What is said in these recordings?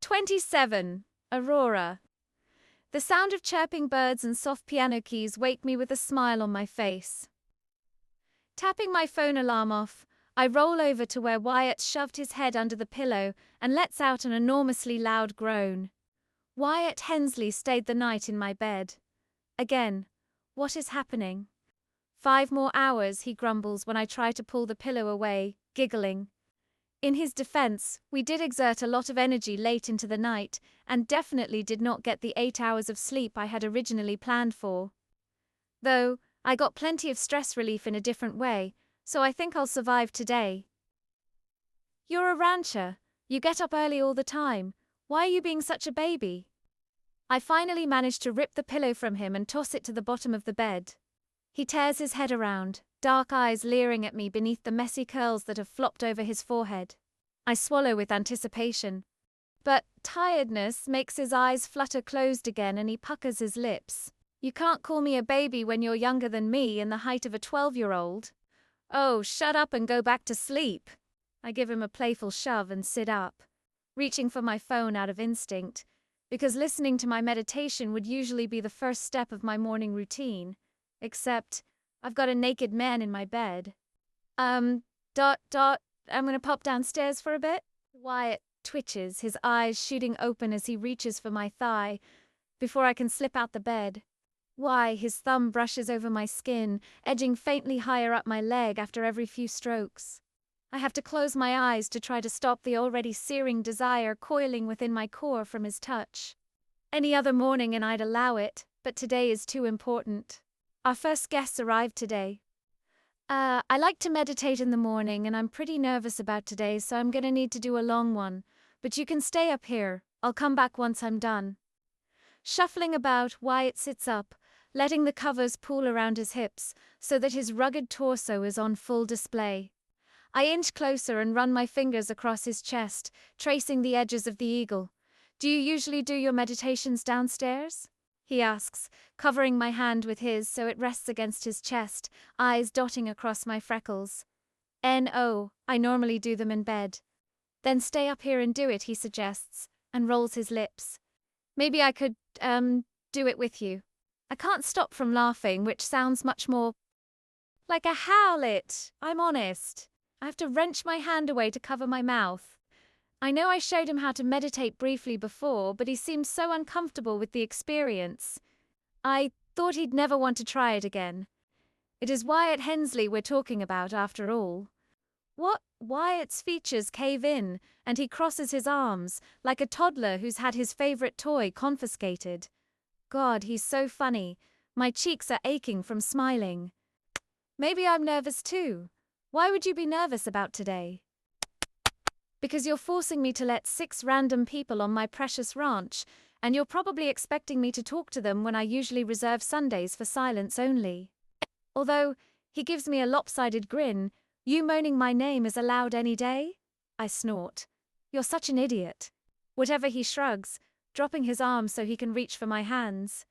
27. Aurora. The sound of chirping birds and soft piano keys wake me with a smile on my face. Tapping my phone alarm off, I roll over to where Wyatt shoved his head under the pillow and lets out an enormously loud groan. Wyatt Hensley stayed the night in my bed. Again, what is happening? 5 more hours, he grumbles when I try to pull the pillow away, giggling. In his defense, we did exert a lot of energy late into the night and definitely did not get the 8 hours of sleep I had originally planned for. Though, I got plenty of stress relief in a different way, so I think I'll survive today. You're a rancher. You get up early all the time. Why are you being such a baby? I finally manage to rip the pillow from him and toss it to the bottom of the bed. He tears his head around, dark eyes leering at me beneath the messy curls that have flopped over his forehead. I swallow with anticipation. But tiredness makes his eyes flutter closed again and he puckers his lips. You can't call me a baby when you're younger than me and the height of a 12-year-old. Oh, shut up and go back to sleep. I give him a playful shove and sit up, reaching for my phone out of instinct, because listening to my meditation would usually be the first step of my morning routine. Except, I've got a naked man in my bed. I'm gonna pop downstairs for a bit. Wyatt twitches, his eyes shooting open as he reaches for my thigh, before I can slip out the bed. Why, his thumb brushes over my skin, edging faintly higher up my leg after every few strokes. I have to close my eyes to try to stop the already searing desire coiling within my core from his touch. Any other morning and I'd allow it, but today is too important. Our first guests arrived today. I like to meditate in the morning and I'm pretty nervous about today, so I'm gonna need to do a long one. But you can stay up here. I'll come back once I'm done. Shuffling about, Wyatt sits up, letting the covers pool around his hips so that his rugged torso is on full display. I inch closer and run my fingers across his chest, tracing the edges of the eagle. Do you usually do your meditations downstairs? He asks, covering my hand with his so it rests against his chest, eyes dotting across my freckles. No, I normally do them in bed. Then stay up here and do it, he suggests, and rolls his lips. Maybe I could, do it with you. I can't stop from laughing, which sounds much more like a howlet. I'm honest. I have to wrench my hand away to cover my mouth. I know I showed him how to meditate briefly before, but he seemed so uncomfortable with the experience. I thought he'd never want to try it again. It is Wyatt Hensley we're talking about, after all. What? Wyatt's features cave in, and he crosses his arms, like a toddler who's had his favorite toy confiscated. God, he's so funny. My cheeks are aching from smiling. Maybe I'm nervous too. Why would you be nervous about today? Because you're forcing me to let 6 random people on my precious ranch, and you're probably expecting me to talk to them when I usually reserve Sundays for silence only. Although, he gives me a lopsided grin, you moaning my name is allowed any day? I snort. You're such an idiot. Whatever, he shrugs, dropping his arms so he can reach for my hands.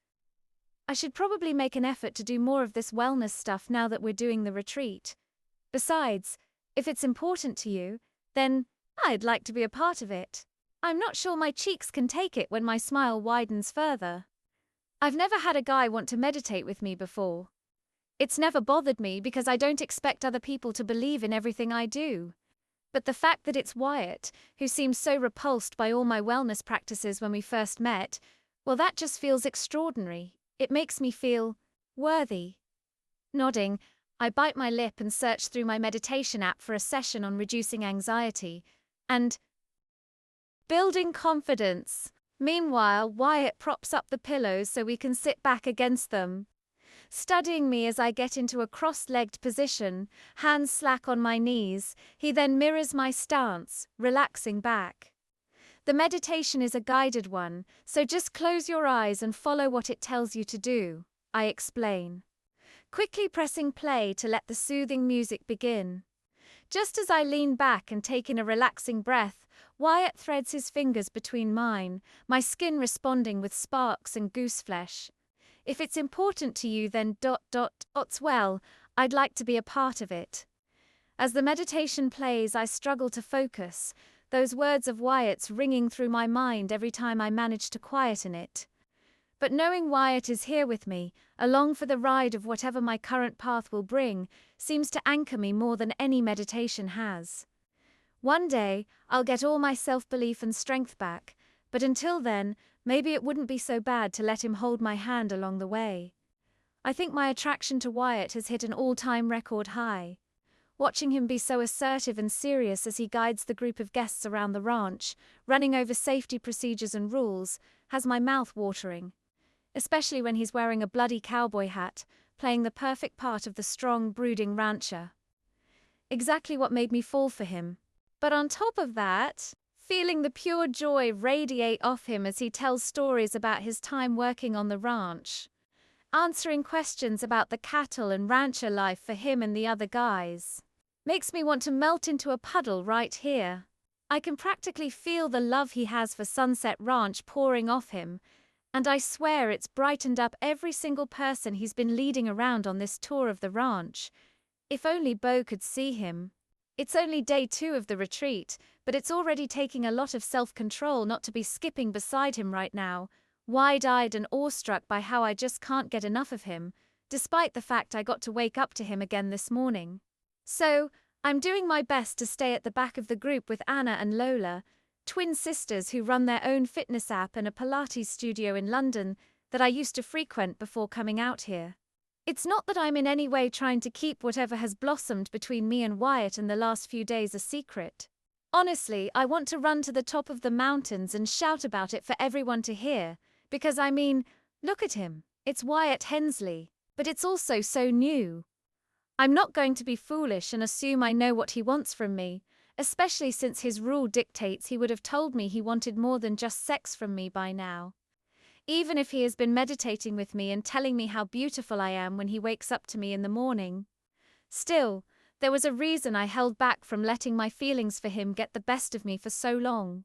I should probably make an effort to do more of this wellness stuff now that we're doing the retreat. Besides, if it's important to you, then I'd like to be a part of it. I'm not sure my cheeks can take it when my smile widens further. I've never had a guy want to meditate with me before. It's never bothered me because I don't expect other people to believe in everything I do. But the fact that it's Wyatt, who seems so repulsed by all my wellness practices when we first met, well, that just feels extraordinary. It makes me feel worthy. Nodding, I bite my lip and search through my meditation app for a session on reducing anxiety and building confidence. Meanwhile, Wyatt props up the pillows so we can sit back against them, studying me as I get into a cross-legged position, hands slack on my knees. He then mirrors my stance, relaxing back. The meditation is a guided one, so just close your eyes and follow what it tells you to do, I explain, quickly pressing play to let the soothing music begin. Just as I lean back and take in a relaxing breath, Wyatt threads his fingers between mine, my skin responding with sparks and goose flesh. If it's important to you, then ... well, I'd like to be a part of it. As the meditation plays, I struggle to focus, those words of Wyatt's ringing through my mind every time I manage to quieten it. But knowing Wyatt is here with me, along for the ride of whatever my current path will bring, seems to anchor me more than any meditation has. One day, I'll get all my self-belief and strength back, but until then, maybe it wouldn't be so bad to let him hold my hand along the way. I think my attraction to Wyatt has hit an all-time record high. Watching him be so assertive and serious as he guides the group of guests around the ranch, running over safety procedures and rules, has my mouth watering. Especially when he's wearing a bloody cowboy hat, playing the perfect part of the strong, brooding rancher. Exactly what made me fall for him. But on top of that, feeling the pure joy radiate off him as he tells stories about his time working on the ranch, answering questions about the cattle and rancher life for him and the other guys, makes me want to melt into a puddle right here. I can practically feel the love he has for Sunset Ranch pouring off him, and I swear it's brightened up every single person he's been leading around on this tour of the ranch. If only Bo could see him. It's only day 2 of the retreat, but it's already taking a lot of self-control not to be skipping beside him right now, wide-eyed and awestruck by how I just can't get enough of him, despite the fact I got to wake up to him again this morning. So, I'm doing my best to stay at the back of the group with Anna and Lola, twin sisters who run their own fitness app and a Pilates studio in London that I used to frequent before coming out here. It's not that I'm in any way trying to keep whatever has blossomed between me and Wyatt in the last few days a secret. Honestly, I want to run to the top of the mountains and shout about it for everyone to hear, because I mean, look at him, it's Wyatt Hensley, but it's also so new. I'm not going to be foolish and assume I know what he wants from me, especially since his rule dictates he would have told me he wanted more than just sex from me by now. Even if he has been meditating with me and telling me how beautiful I am when he wakes up to me in the morning. Still, there was a reason I held back from letting my feelings for him get the best of me for so long.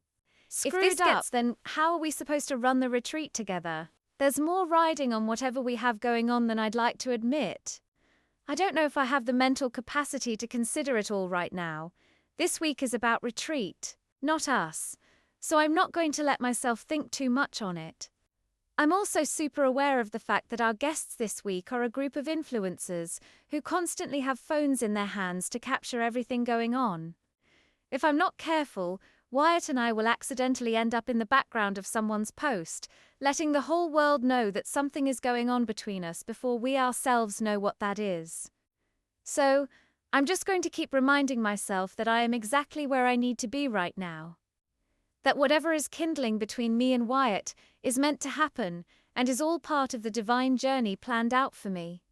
If this gets, then how are we supposed to run the retreat together? There's more riding on whatever we have going on than I'd like to admit. I don't know if I have the mental capacity to consider it all right now. This week is about retreat, not us, so I'm not going to let myself think too much on it. I'm also super aware of the fact that our guests this week are a group of influencers who constantly have phones in their hands to capture everything going on. If I'm not careful, Wyatt and I will accidentally end up in the background of someone's post, letting the whole world know that something is going on between us before we ourselves know what that is. So, I'm just going to keep reminding myself that I am exactly where I need to be right now. That whatever is kindling between me and Wyatt is meant to happen and is all part of the divine journey planned out for me.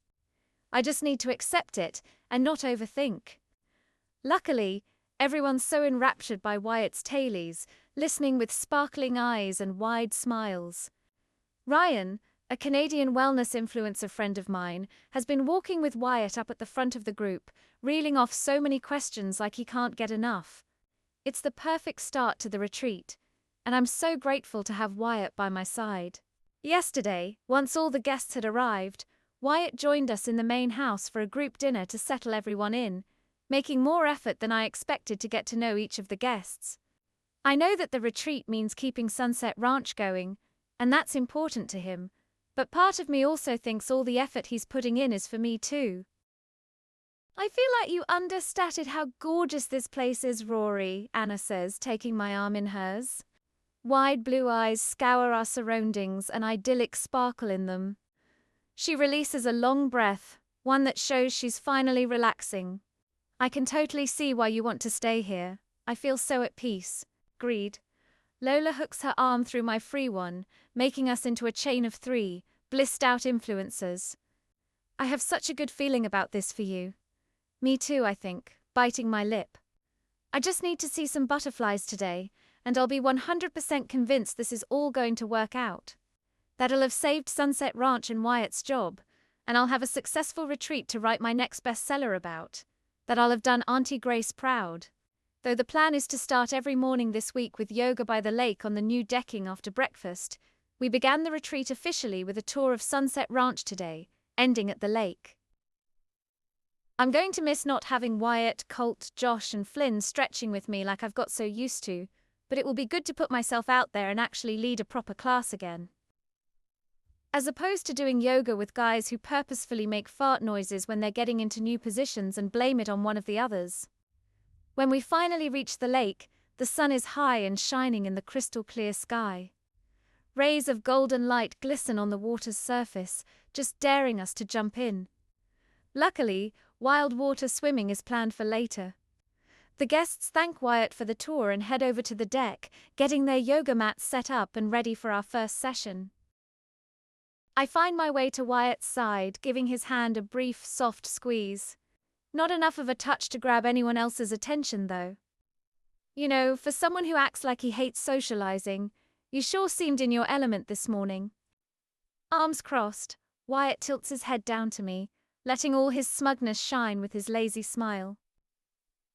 I just need to accept it and not overthink. Luckily, everyone's so enraptured by Wyatt's tailies, listening with sparkling eyes and wide smiles. Ryan, a Canadian wellness influencer friend of mine, has been walking with Wyatt up at the front of the group, reeling off so many questions like he can't get enough. It's the perfect start to the retreat, and I'm so grateful to have Wyatt by my side. Yesterday, once all the guests had arrived, Wyatt joined us in the main house for a group dinner to settle everyone in, making more effort than I expected to get to know each of the guests. I know that the retreat means keeping Sunset Ranch going, and that's important to him, but part of me also thinks all the effort he's putting in is for me too. I feel like you understated how gorgeous this place is, Rory, Anna says, taking my arm in hers. Wide blue eyes scour our surroundings, an idyllic sparkle in them. She releases a long breath, one that shows she's finally relaxing. I can totally see why you want to stay here. I feel so at peace. Agreed. Lola hooks her arm through my free one, making us into a chain of 3, blissed out influencers. I have such a good feeling about this for you. Me too, I think, biting my lip. I just need to see some butterflies today, and I'll be 100% convinced this is all going to work out. That'll have saved Sunset Ranch and Wyatt's job, and I'll have a successful retreat to write my next bestseller about. That I'll have done Auntie Grace proud. Though the plan is to start every morning this week with yoga by the lake on the new decking after breakfast, we began the retreat officially with a tour of Sunset Ranch today, ending at the lake. I'm going to miss not having Wyatt, Colt, Josh, and Flynn stretching with me like I've got so used to, but it will be good to put myself out there and actually lead a proper class again. As opposed to doing yoga with guys who purposefully make fart noises when they're getting into new positions and blame it on one of the others. When we finally reach the lake, the sun is high and shining in the crystal clear sky. Rays of golden light glisten on the water's surface, just daring us to jump in. Luckily, wild water swimming is planned for later. The guests thank Wyatt for the tour and head over to the deck, getting their yoga mats set up and ready for our first session. I find my way to Wyatt's side, giving his hand a brief, soft squeeze. Not enough of a touch to grab anyone else's attention, though. You know, for someone who acts like he hates socializing, you sure seemed in your element this morning. Arms crossed, Wyatt tilts his head down to me, letting all his smugness shine with his lazy smile.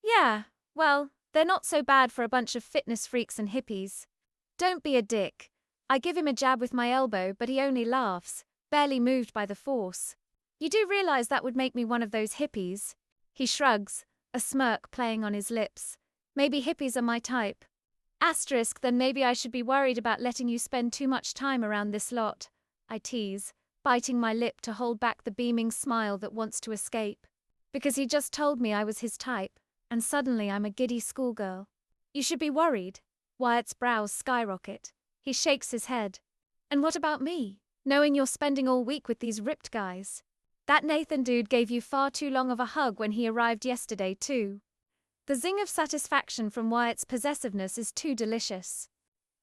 Yeah, well, they're not so bad for a bunch of fitness freaks and hippies. Don't be a dick. I give him a jab with my elbow, but he only laughs, barely moved by the force. You do realize that would make me one of those hippies? He shrugs, a smirk playing on his lips. Maybe hippies are my type. Asterisk, then maybe I should be worried about letting you spend too much time around this lot, I tease, biting my lip to hold back the beaming smile that wants to escape. Because he just told me I was his type, and suddenly I'm a giddy schoolgirl. You should be worried. Wyatt's brows skyrocket. He shakes his head. And what about me? Knowing you're spending all week with these ripped guys. That Nathan dude gave you far too long of a hug when he arrived yesterday, too. The zing of satisfaction from Wyatt's possessiveness is too delicious.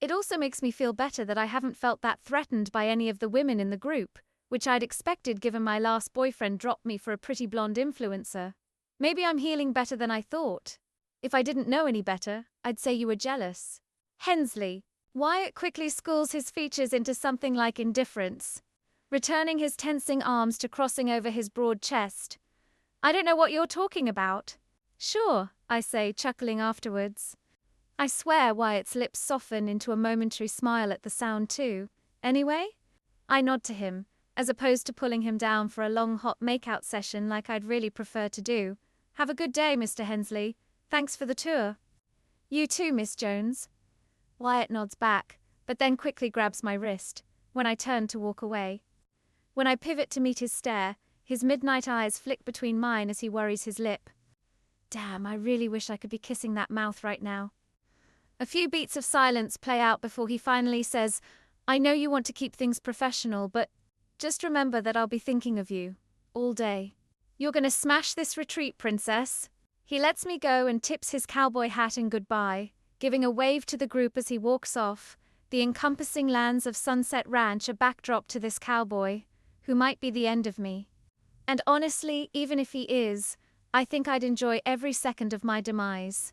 It also makes me feel better that I haven't felt that threatened by any of the women in the group, which I'd expected given my last boyfriend dropped me for a pretty blonde influencer. Maybe I'm healing better than I thought. If I didn't know any better, I'd say you were jealous. Hensley. Wyatt quickly schools his features into something like indifference, returning his tensing arms to crossing over his broad chest. I don't know what you're talking about. Sure, I say, chuckling afterwards. I swear Wyatt's lips soften into a momentary smile at the sound too. Anyway? I nod to him, as opposed to pulling him down for a long hot makeout session like I'd really prefer to do. Have a good day, Mr. Hensley. Thanks for the tour. You too, Miss Jones. Wyatt nods back, but then quickly grabs my wrist, when I turn to walk away. When I pivot to meet his stare, his midnight eyes flick between mine as he worries his lip. Damn, I really wish I could be kissing that mouth right now. A few beats of silence play out before he finally says, I know you want to keep things professional, but just remember that I'll be thinking of you. All day. You're gonna smash this retreat, princess. He lets me go and tips his cowboy hat in goodbye, giving a wave to the group as he walks off, the encompassing lands of Sunset Ranch a backdrop to this cowboy, who might be the end of me. And honestly, even if he is, I think I'd enjoy every second of my demise.